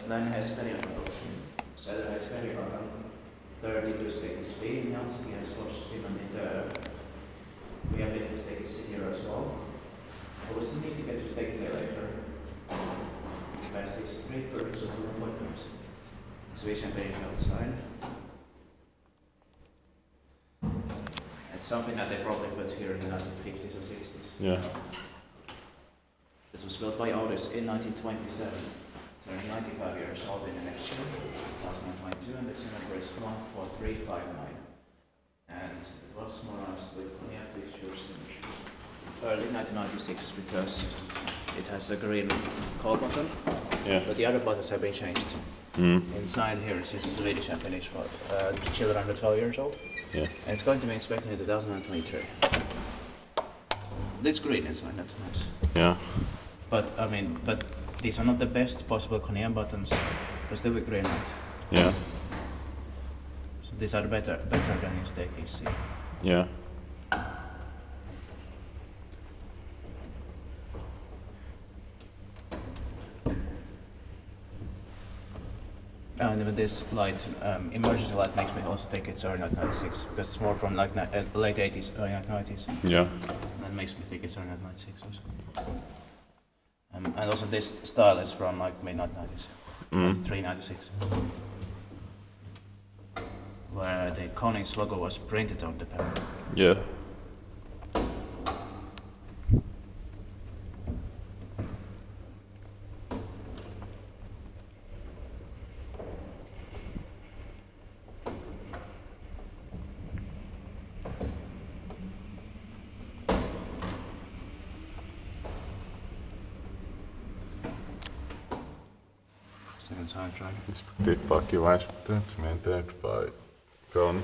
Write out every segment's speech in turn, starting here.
Eteläinen Hesperiankatu. Eteläinen Hesperiankatu. 32 stegens B, Helsinki has watched Finland in the. We have been to stegens C here as well. But we still need to get to stegens A later. Past these 3 versions of the appointments. Swedish page outside. It's something that they probably put here in the 1950s or 60s. Yeah. This was built by Otis in 1927, turning 95 years old in the next year, 2022, and this number is 14359. And it was modernized with Kone fixtures in early 1996 because it has the green call button, but the other buttons have been changed. Inside here is just Swedish and Finnish for children under 12 years old. Yeah. And it's going to be inspected in 2023. It's green inside, that's nice. Yeah. But I mean, these are not the best possible Kone buttons, but still with green light. Yeah. So these are better than in staircase. Yeah. And even this light, emergency light, makes me also think it's early 1996 because it's more from like late 80s, early 1990s. Yeah. That makes me think it's early 1996 also. And also this style is from like mid 1990s, 93, 96, where the Kone's logo was printed on the panel. Yeah. Second soundtrack. Dit pakje wijspunt, maintained by Kone.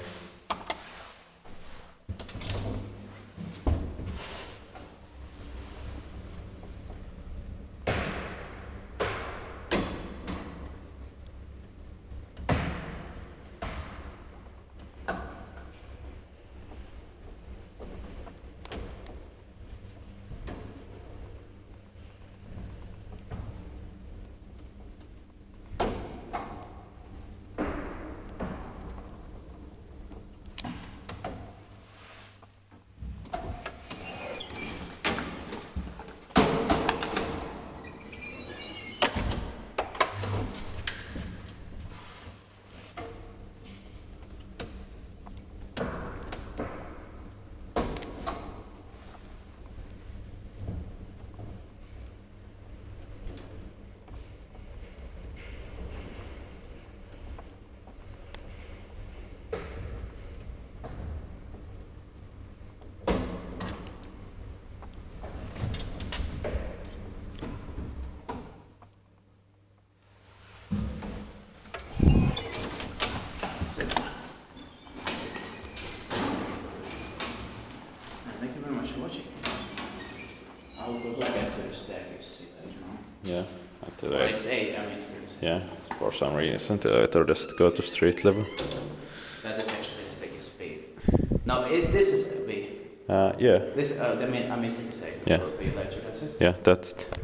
Thank you very much for watching. I will go back into the staircase later on. Yeah. Or it's 8, I mean, Yeah. For some reason the elevator doesn't go to street level. that is actually the staircase B. Now, this is B? Yeah. This, I mean, staircase A. Yeah. Will be later, that's it? Yeah, that's it.